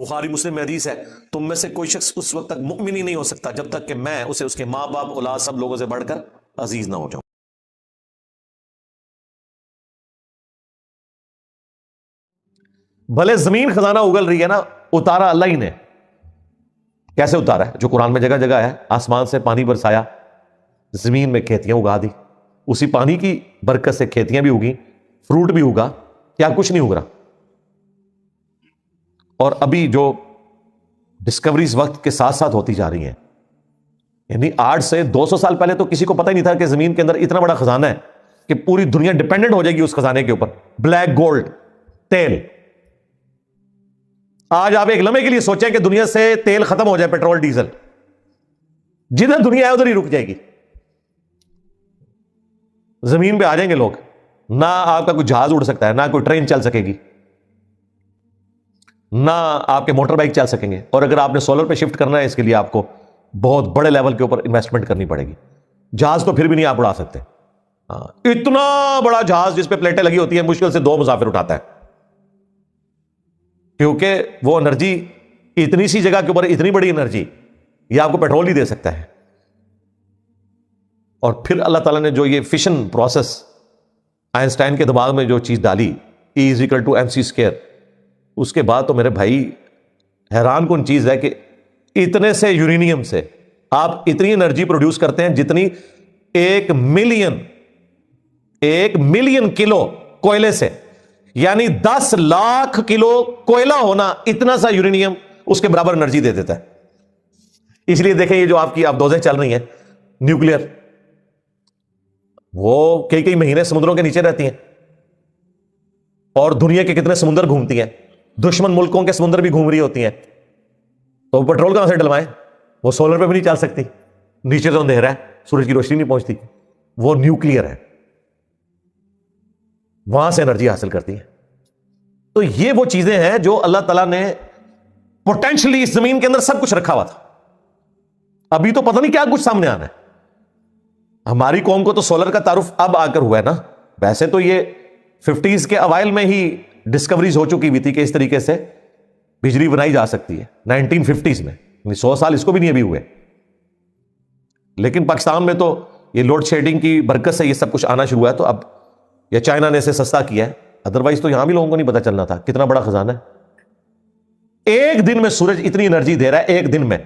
بخاری مسلم میں حدیث ہے، تم میں سے کوئی شخص اس وقت تک مؤمن ہی نہیں ہو سکتا جب تک کہ میں اسے اس کے ماں باپ اولاد سب لوگوں سے بڑھ کر عزیز نہ ہو جاؤں۔ بھلے زمین خزانہ اگل رہی ہے نا، اتارا اللہ ہی نے۔ کیسے اتارا ہے؟ جو قرآن میں جگہ جگہ ہے، آسمان سے پانی برسایا، زمین میں کھیتیاں اگا دی، اسی پانی کی برکت سے کھیتیاں بھی اگی، فروٹ بھی اگا، کیا کچھ نہیں اگ رہا۔ اور ابھی جو ڈسکوریز وقت کے ساتھ ساتھ ہوتی جا رہی ہیں، یعنی 8 سے 200 سال پہلے تو کسی کو پتہ ہی نہیں تھا کہ زمین کے اندر اتنا بڑا خزانہ ہے کہ پوری دنیا ڈیپینڈنٹ ہو جائے گی اس خزانے کے اوپر۔ بلیک گولڈ، تیل۔ آج آپ ایک لمحے کے لیے سوچیں کہ دنیا سے تیل ختم ہو جائے، پیٹرول ڈیزل، جدھر دنیا ہے ادھر ہی رک جائے گی۔ زمین پہ آ جائیں گے لوگ، نہ آپ کا کوئی جہاز اڑ سکتا ہے، نہ کوئی ٹرین چل سکے گی، نہ آپ کے موٹر بائک چل سکیں گے۔ اور اگر آپ نے سولر پہ شفٹ کرنا ہے، اس کے لیے آپ کو بہت بڑے لیول کے اوپر انویسٹمنٹ کرنی پڑے گی۔ جہاز تو پھر بھی نہیں آپ اڑا سکتے۔ اتنا بڑا جہاز جس پہ پلیٹیں لگی ہوتی ہیں، مشکل سے 2 مسافر اٹھاتا ہے، کیونکہ وہ انرجی اتنی سی جگہ کے اوپر اتنی بڑی انرجی یہ آپ کو پیٹرول ہی دے سکتا ہے۔ اور پھر اللہ تعالیٰ نے جو یہ فشن پروسیس آئنسٹائن کے دماغ میں جو چیز ڈالی، E=mc²، اس کے بعد تو میرے بھائی حیران کن چیز ہے کہ اتنے سے یورینیم سے آپ اتنی انرجی پروڈیوس کرتے ہیں جتنی 1 ملین کلو کوئلے سے، یعنی 10 لاکھ کلو کوئلہ ہونا اتنا سا یورینیم اس کے برابر انرجی دے دیتا ہے۔ اس لیے دیکھیں یہ جو آپ کی آبدوزیں چل رہی ہیں نیوکلیر، وہ کئی مہینے سمندروں کے نیچے رہتی ہیں، اور دنیا کے کتنے سمندر گھومتی ہیں، دشمن ملکوں کے سمندر بھی گھوم رہی ہوتی ہیں، تو پیٹرول کہاں سے ڈلوائیں؟ وہ سولر پہ بھی نہیں چل سکتی، نیچے تو اندھیرا ہے، سورج کی روشنی نہیں پہنچتی، وہ نیوکلیر ہے، وہاں سے انرجی حاصل کرتی ہے۔ تو یہ وہ چیزیں ہیں جو اللہ تعالیٰ نے پوٹینشلی اس زمین کے اندر سب کچھ رکھا ہوا تھا۔ ابھی تو پتہ نہیں کیا کچھ سامنے آنا ہے۔ ہماری قوم کو تو سولر کا تعارف اب آ کر ہوا ہے نا، ویسے تو یہ 50s کے اوائل میں ہی ڈسکوریز ہو چکی ہوئی تھی کہ اس طریقے سے بجلی بنائی جا سکتی ہے، 1950s میں، 100 سال اس کو بھی نہیں ابھی ہوئے۔ لیکن پاکستان میں تو یہ لوڈ شیڈنگ کی برکت سے یہ سب کچھ آنا شروع ہوا ہے، تو اب یہ چائنا نے اسے سستا کیا ہے، ادروائز تو یہاں بھی لوگوں کو نہیں پتا چلنا تھا کتنا بڑا خزانہ ہے۔ ایک دن میں سورج اتنی انرجی دے رہا ہے، ایک دن میں،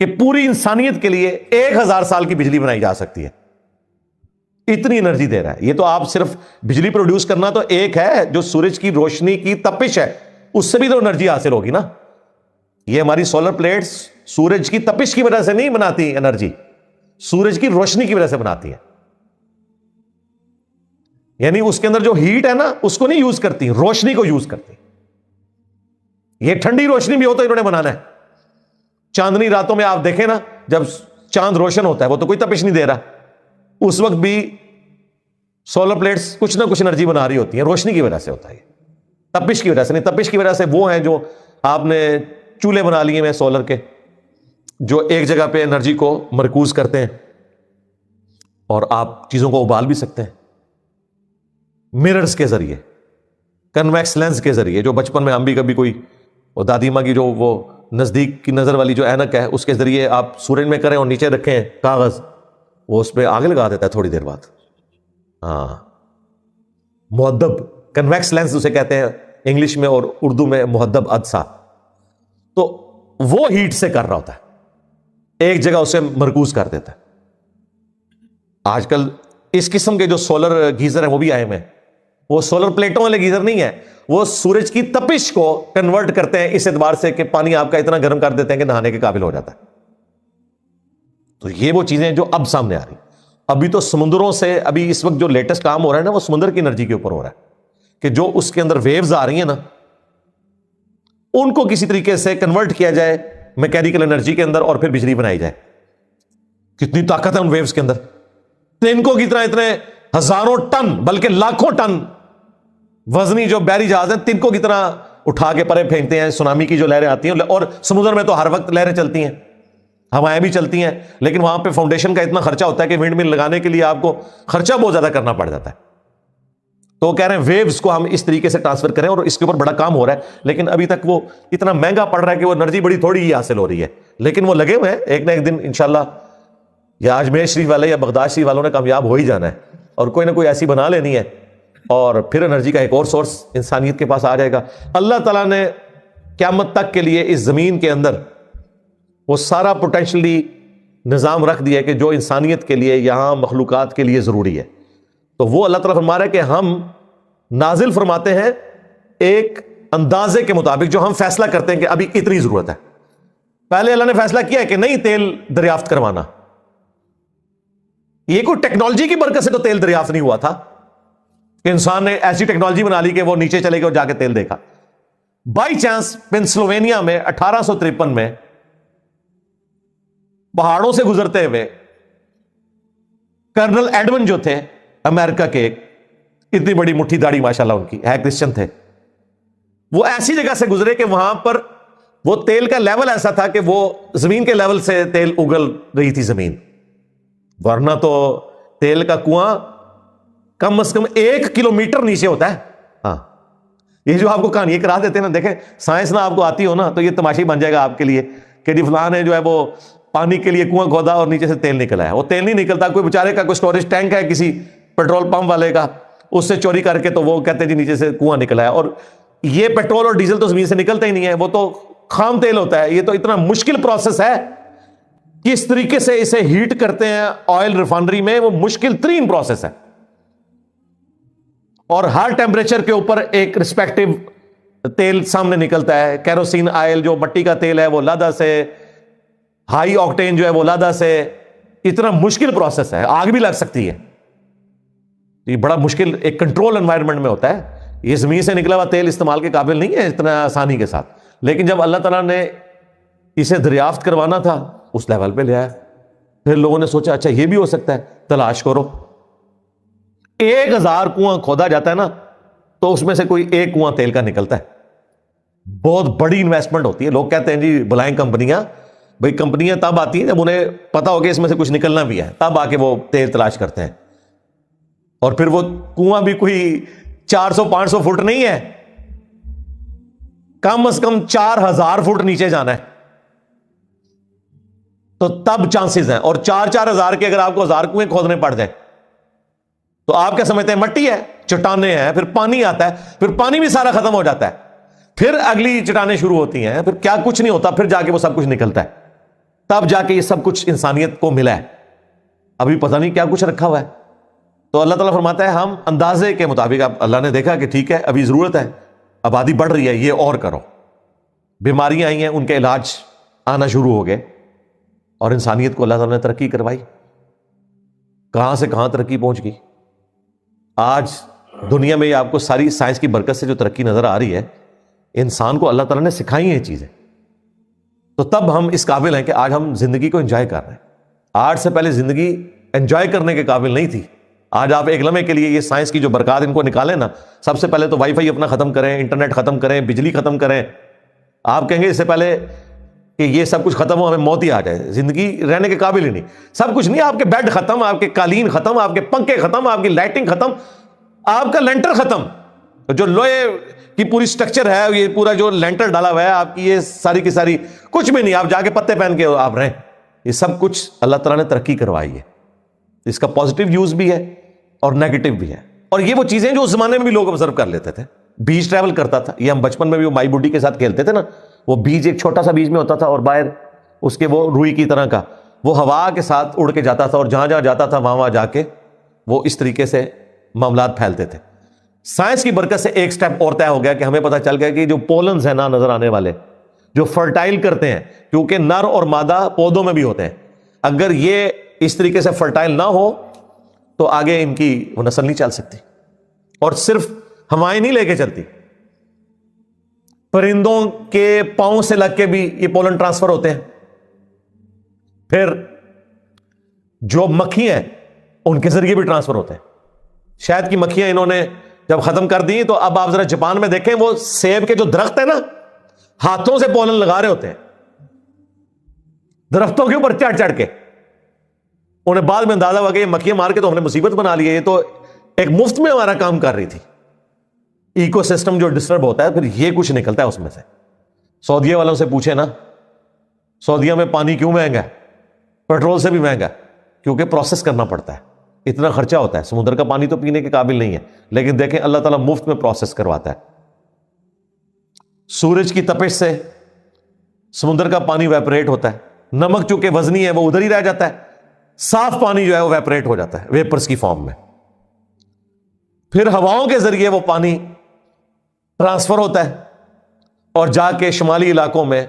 کہ پوری انسانیت کے لیے 1000 سال کی بجلی بنائی جا سکتی ہے، اتنی انرجی دے رہا ہے۔ یہ تو آپ صرف بجلی پروڈیوس کرنا تو ایک ہے، جو سورج کی روشنی کی تپش ہے اس سے بھی تو انرجی حاصل ہوگی نا۔ یہ ہماری سولر پلیٹس سورج کی تپش کی وجہ سے نہیں بناتی انرجی، سورج کی روشنی کی وجہ سے بناتی ہے۔ یعنی اس کے اندر جو ہیٹ ہے نا، اس کو نہیں یوز کرتی، روشنی کو یوز کرتی۔ یہ ٹھنڈی روشنی بھی ہو تو انہوں نے بنانا ہے۔ چاندنی راتوں میں آپ دیکھیں نا، جب چاند روشن ہوتا ہے وہ تو کوئی تپش نہیں دے رہا، اس وقت بھی سولر پلیٹس کچھ نہ کچھ انرجی بنا رہی ہوتی ہیں، روشنی کی وجہ سے ہوتا ہے، تپش کی وجہ سے نہیں۔ تپش کی وجہ سے وہ ہیں جو آپ نے چولہے بنا لیے ہیں سولر کے، جو ایک جگہ پہ انرجی کو مرکوز کرتے ہیں اور آپ چیزوں کو ابال بھی سکتے ہیں مررز کے ذریعے، کنویکس لینس کے ذریعے، جو بچپن میں ہم بھی کبھی کوئی دادی ماں کی جو وہ نزدیک کی نظر والی جو اینک ہے، اس کے ذریعے آپ سورج میں کریں اور نیچے رکھیں کاغذ، وہ اس پہ آگ لگا دیتا ہے تھوڑی دیر بعد۔ ہاں، مہذب کنویکس لینس اسے کہتے ہیں انگلش میں، اور اردو میں مہذب عدسہ۔ تو وہ ہیٹ سے کر رہا ہوتا ہے، ایک جگہ اسے مرکوز کر دیتا ہے۔ آج کل اس قسم کے جو سولر گیزر ہیں وہ بھی آئے ہیں، وہ سولر پلیٹوں والے گیزر نہیں ہے، وہ سورج کی تپش کو کنورٹ کرتے ہیں اس اعتبار سے کہ پانی آپ کا اتنا گرم کر دیتے ہیں کہ نہانے کے قابل ہو جاتا ہے۔ تو یہ وہ چیزیں جو اب سامنے آ رہی ہیں۔ ابھی تو سمندروں سے، ابھی اس وقت جو لیٹسٹ کام ہو رہا ہے نا، وہ سمندر کی انرجی کے اوپر ہو رہا ہے، کہ جو اس کے اندر ویوز آ رہی ہیں نا، ان کو کسی طریقے سے کنورٹ کیا جائے میکینیکل انرجی کے اندر، اور پھر بجلی بنائی جائے۔ کتنی طاقت ہے ان ویوز کے اندر، تنکوں کی طرح اتنے ہزاروں ٹن بلکہ لاکھوں ٹن وزنی جو بحری جہاز ہیں، تنکوں کی طرح اٹھا کے پرے پھینکتے ہیں۔ سونامی کی جو لہریں آتی ہیں، اور سمندر میں تو ہر وقت لہریں چلتی ہیں، ہوائیں بھی چلتی ہیں، لیکن وہاں پہ فاؤنڈیشن کا اتنا خرچہ ہوتا ہے کہ ونڈ مل لگانے کے لیے آپ کو خرچہ بہت زیادہ کرنا پڑ جاتا ہے۔ تو کہہ رہے ہیں ویوز کو ہم اس طریقے سے ٹرانسفر کریں، اور اس کے اوپر بڑا کام ہو رہا ہے، لیکن ابھی تک وہ اتنا مہنگا پڑ رہا ہے کہ وہ انرجی بڑی تھوڑی ہی حاصل ہو رہی ہے، لیکن وہ لگے ہوئے ہیں، ایک نہ ایک دن انشاءاللہ یا اجمیر شریف والے یا بغداد شریف والوں نے کامیاب ہو ہی جانا ہے، اور کوئی نہ کوئی ایسی بنا لینی ہے، اور پھر انرجی کا ایک اور سورس انسانیت کے پاس آ جائے گا۔ اللہ تعالیٰ نے قیامت تک کے لیے اس زمین کے اندر وہ سارا پوٹینشلی نظام رکھ دیا ہے کہ جو انسانیت کے لیے یہاں مخلوقات کے لیے ضروری ہے، تو وہ اللہ تعالیٰ فرما رہا ہے کہ ہم نازل فرماتے ہیں ایک اندازے کے مطابق جو ہم فیصلہ کرتے ہیں کہ ابھی اتنی ضرورت ہے۔ پہلے اللہ نے فیصلہ کیا ہے کہ نہیں تیل دریافت کروانا، یہ کوئی ٹیکنالوجی کی برکت سے تو تیل دریافت نہیں ہوا تھا کہ انسان نے ایسی ٹیکنالوجی بنا لی کہ وہ نیچے چلے گئے اور جا کے تیل دیکھا۔ بائی چانس پینسلوینیا میں 1853 میں پہاڑوں سے گزرتے ہوئے کرنل ایڈمن جو تھے امریکہ کے، اتنی بڑی مٹھی داڑھی ماشاءاللہ ان کی ہے، کرسچن تھے، وہ ایسی جگہ سے گزرے کہ وہاں پر وہ تیل کا لیول ایسا تھا کہ وہ زمین کے لیول سے تیل اگل رہی تھی زمین، ورنہ تو تیل کا کنواں کم از کم 1 کلومیٹر نیچے ہوتا ہے۔ ہاں، یہ جو آپ کو کہانی کرا دیتے ہیں نا، دیکھیں سائنس نہ آپ کو آتی ہو نا تو یہ تماشی بن جائے گا آپ کے لیے کہ جی فلاں نے جو ہے وہ پانی کے لیے کنواں کھودا اور نیچے سے تیل نکلا ہے۔ وہ تیل نہیں نکلتا، کوئی بیچارے کا کوئی سٹوریج ٹینک ہے کسی پیٹرول پمپ والے کا، اس سے چوری کر کے تو وہ کہتے ہیں جی نیچے سے کنواں نکلا ہے، اور یہ پیٹرول اور ڈیزل تو زمین سے نکلتا ہی نہیں ہے، وہ تو خام تیل ہوتا ہے۔ یہ تو اتنا مشکل پروسیس ہے، کس طریقے سے اسے ہیٹ کرتے ہیں آئل ریفائنری میں، وہ مشکل ترین پروسیس ہے، اور ہر ٹیمپریچر کے اوپر ایک رسپیکٹو تیل سامنے نکلتا ہے۔ کیروسین آئل جو مٹی کا تیل ہے وہ لادہ سے، ہائی آکٹین جو ہے وہ لادہ سے، اتنا مشکل پروسیس ہے، آگ بھی لگ سکتی ہے، یہ بڑا مشکل ایک کنٹرول انوائرمنٹ میں ہوتا ہے۔ یہ زمین سے نکلا ہوا تیل استعمال کے قابل نہیں ہے اتنا آسانی کے ساتھ، لیکن جب اللہ تعالیٰ نے اسے دریافت کروانا تھا اس لیول پہ لے آیا، پھر لوگوں نے سوچا اچھا یہ بھی ہو سکتا ہے، تلاش کرو۔ 1000 کنواں کھودا جاتا ہے نا تو اس میں سے کوئی ایک کنواں تیل کا نکلتا ہے، بہت بڑی انویسٹمنٹ ہوتی ہے۔ لوگ کہتے ہیں جی بلائیں کمپنیاں، بھائی کمپنیاں تب آتی ہیں جب انہیں پتا ہو کہ اس میں سے کچھ نکلنا بھی ہے، تب آ کے وہ تیل تلاش کرتے ہیں، اور پھر وہ کنواں بھی کوئی 400-500 فٹ نہیں ہے، کم از کم 4000 فٹ نیچے جانا ہے، تو تب چانسز ہیں۔ اور 4,000 کے اگر آپ کو 1000 کنویں کھودنے پڑ جائیں تو آپ کیا سمجھتے ہیں؟ مٹی ہے، چٹانیں ہیں، پھر پانی آتا ہے، پھر پانی بھی سارا ختم ہو جاتا ہے، پھر اگلی چٹانیں شروع ہوتی ہیں، پھر کیا کچھ نہیں ہوتا، پھر جا کے وہ سب کچھ نکلتا ہے، تب جا کے یہ سب کچھ انسانیت کو ملا ہے، ابھی پتہ نہیں کیا کچھ رکھا ہوا ہے۔ تو اللہ تعالیٰ فرماتا ہے ہم اندازے کے مطابق، اب اللہ نے دیکھا کہ ٹھیک ہے ابھی ضرورت ہے، آبادی بڑھ رہی ہے، یہ اور کرو، بیماریاں آئی ہیں ان کے علاج آنا شروع ہو گئے، اور انسانیت کو اللہ تعالیٰ نے ترقی کروائی، کہاں سے کہاں ترقی پہنچ گئی۔ آج دنیا میں یہ آپ کو ساری سائنس کی برکت سے جو ترقی نظر آ رہی ہے، انسان کو اللہ تعالیٰ نے سکھائی ہیں یہ چیزیں، تو تب ہم اس قابل ہیں کہ آج ہم زندگی کو انجوائے کر رہے ہیں۔ آج سے پہلے زندگی انجوائے کرنے کے قابل نہیں تھی۔ آج آپ ایک لمحے کے لیے یہ سائنس کی جو برکات ان کو نکالیں نا، سب سے پہلے تو وائی فائی اپنا ختم کریں، انٹرنیٹ ختم کریں، بجلی ختم کریں، آپ کہیں گے اس سے پہلے کہ یہ سب کچھ ختم ہو ہمیں موت ہی آ جائے، زندگی رہنے کے قابل ہی نہیں۔ سب کچھ نہیں، آپ کے بیڈ ختم، آپ کے قالین ختم، آپ کے پنکھے ختم، آپ کی لائٹنگ ختم، آپ کا لینٹر ختم، جو لوہے کی پوری سٹرکچر ہے، یہ پورا جو لینٹر ڈالا ہوا ہے آپ کی، یہ ساری کی ساری کچھ بھی نہیں، آپ جا کے پتے پہن کے آپ رہیں۔ یہ سب کچھ اللہ تعالیٰ نے ترقی کروائی ہے، اس کا پازیٹیو یوز بھی ہے اور نیگیٹو بھی ہے، اور یہ وہ چیزیں جو اس زمانے میں بھی لوگ آبزرو کر لیتے تھے۔ بیج ٹریول کرتا تھا، یہ ہم بچپن میں بھی وہ مائی بڈی کے ساتھ کھیلتے تھے نا، وہ بیج ایک چھوٹا سا بیج میں ہوتا تھا اور باہر اس کے وہ روئی کی طرح کا، وہ ہوا کے ساتھ اڑ کے جاتا تھا، اور جہاں جہاں جاتا تھا وہاں وہاں جا کے وہ اس طریقے سے معاملات پھیلتے تھے۔ سائنس کی برکت سے ایک سٹیپ اور طے ہو گیا کہ ہمیں پتہ چل گیا کہ جو پولنز ہیں نا نظر آنے والے، جو فرٹائل کرتے ہیں، کیونکہ نر اور مادہ پودوں میں بھی ہوتے ہیں، اگر یہ اس طریقے سے فرٹائل نہ ہو تو آگے ان کی وہ نسل نہیں چل سکتی، اور صرف ہوائیں نہیں لے کے چلتی، پرندوں کے پاؤں سے لگ کے بھی یہ پولن ٹرانسفر ہوتے ہیں، پھر جو مکھیاں ہیں ان کے ذریعے بھی ٹرانسفر ہوتے ہیں۔ شہد کی مکھیاں انہوں نے جب ختم کر دی تو اب آپ ذرا جاپان میں دیکھیں، وہ سیب کے جو درخت ہیں نا، ہاتھوں سے پولن لگا رہے ہوتے ہیں درختوں کے اوپر چڑھ چڑھ کے، انہیں بعد میں اندازہ ہوا کہ یہ مکھیاں مار کے تو ہم نے مصیبت بنا لی ہے، یہ تو ایک مفت میں ہمارا کام کر رہی تھی. ایکو سسٹم جو ڈسٹرب ہوتا ہے پھر یہ کچھ نکلتا ہے اس میں سے. سعودیہ والوں سے پوچھے نا, سعودیہ میں پانی کیوں مہنگا ہے؟ پیٹرول سے بھی مہنگا ہے, کیونکہ پروسیس کرنا پڑتا ہے, اتنا خرچہ ہوتا ہے. سمندر کا پانی تو پینے کے قابل نہیں ہے, لیکن دیکھیں اللہ تعالیٰ مفت میں پروسیس کرواتا ہے. سورج کی تپش سے سمندر کا پانی ویپریٹ ہوتا ہے, نمک چونکہ وزنی ہے وہ ادھر ہی رہ جاتا ہے, صاف پانی جو ہے وہ ویپریٹ ہو جاتا ہے ویپرز کی فارم میں. پھر ہواؤں کے ذریعے وہ پانی ٹرانسفر ہوتا ہے اور جا کے شمالی علاقوں میں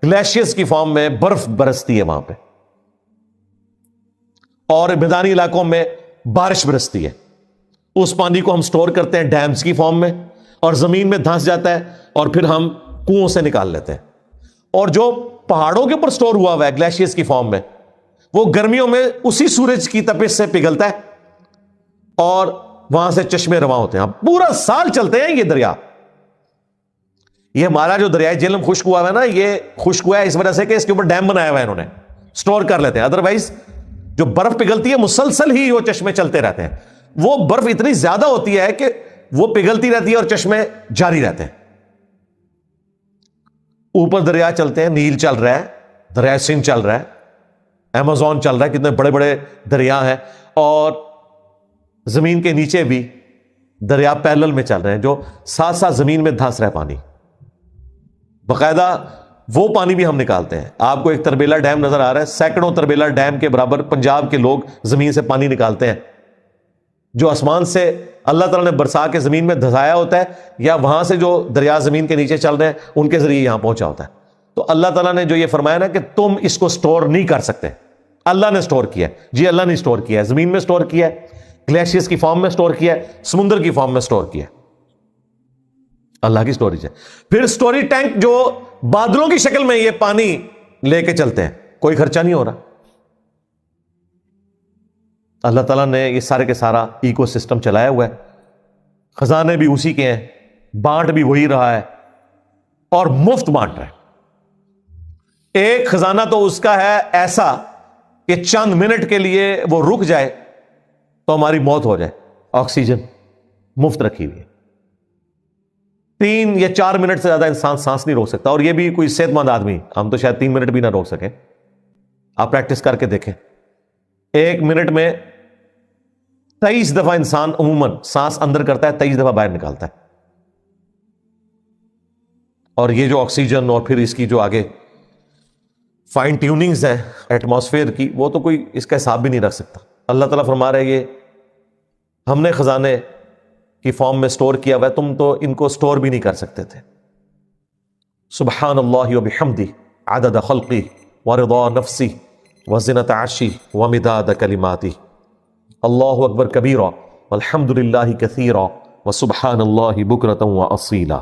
گلیشیئرز کی فارم میں برف برستی ہے وہاں پہ, اور میدانی علاقوں میں بارش برستی ہے. اس پانی کو ہم سٹور کرتے ہیں ڈیمز کی فارم میں, اور زمین میں دھنس جاتا ہے اور پھر ہم کنووں سے نکال لیتے ہیں. اور جو پہاڑوں کے اوپر سٹور ہوا ہوا ہے گلیشیئرز کی فارم میں, وہ گرمیوں میں اسی سورج کی تپش سے پگھلتا ہے اور وہاں سے چشمے رواں ہوتے ہیں. پورا سال چلتے ہیں یہ دریا. یہ ہمارا جو دریائے جہلم خشک ہوا ہے نا, یہ خشک ہوا ہے اس وجہ سے کہ اس کے اوپر ڈیم بنایا ہوا ہے انہوں نے, سٹور کر لیتے ہیں. ادروائز جو برف پگھلتی ہے مسلسل ہی وہ چشمے چلتے رہتے ہیں. وہ برف اتنی زیادہ ہوتی ہے کہ وہ پگھلتی رہتی ہے اور چشمے جاری رہتے ہیں. اوپر دریا چلتے ہیں, نیل چل رہا ہے, دریا سندھ چل رہا ہے, ایمیزون چل رہا ہے, کتنے بڑے بڑے دریا ہیں. اور زمین کے نیچے بھی دریا پیرلل میں چل رہے ہیں جو ساتھ ساتھ زمین میں دھنس رہا ہے پانی. باقاعدہ وہ پانی بھی ہم نکالتے ہیں. آپ کو ایک تربیلا ڈیم نظر آ رہا ہے, سینکڑوں تربیلا ڈیم کے برابر پنجاب کے لوگ زمین سے پانی نکالتے ہیں, جو آسمان سے اللہ تعالیٰ نے برسا کے زمین میں دھسایا ہوتا ہے, یا وہاں سے جو دریا زمین کے نیچے چل رہے ہیں ان کے ذریعے یہاں پہنچا ہوتا ہے. تو اللہ تعالیٰ نے جو یہ فرمایا نا کہ تم اس کو سٹور نہیں کر سکتے, اللہ نے سٹور کیا ہے. جی اللہ نے سٹور کیا ہے, زمین میں سٹور کیا ہے, گلیشیئرز کی فارم میں سٹور کیا ہے, سمندر کی فارم میں سٹور کیا ہے. اللہ کی سٹوریج ہے. پھر سٹوری ٹینک جو بادلوں کی شکل میں یہ پانی لے کے چلتے ہیں, کوئی خرچہ نہیں ہو رہا. اللہ تعالیٰ نے یہ سارے کے سارا ایکو سسٹم چلایا ہوا ہے. خزانے بھی اسی کے ہیں, بانٹ بھی وہی رہا ہے اور مفت بانٹ رہا ہے. ایک خزانہ تو اس کا ہے ایسا کہ چند منٹ کے لیے وہ رک جائے تو ہماری موت ہو جائے. آکسیجن مفت رکھی ہوئی ہے. 3 یا 4 منٹ سے زیادہ انسان سانس نہیں روک سکتا, اور یہ بھی کوئی صحت مند آدمی, ہم تو شاید 3 منٹ بھی نہ روک سکیں. آپ پریکٹس کر کے دیکھیں. 1 منٹ میں 23 دفعہ انسان عموماً سانس اندر کرتا ہے, 23 دفعہ باہر نکالتا ہے. اور یہ جو آکسیجن اور پھر اس کی جو آگے فائن ٹیوننگز ہیں ایٹماسفیئر کی, وہ تو کوئی اس کا حساب بھی نہیں رکھ سکتا. اللہ تعالیٰ فرما رہا ہے یہ ہم نے خزانے کی فارم میں سٹور کیا ہوا ہے, تم تو ان کو سٹور بھی نہیں کر سکتے تھے. سبحان اللہ و بحمدہ عدد خلقی ورضا نفسی وزنۃ عرشی ومداد کلماتی. اللہ اکبر کبیرا والحمد للہ کثیرا وسبحان اللہ بکرۃ واصیلا.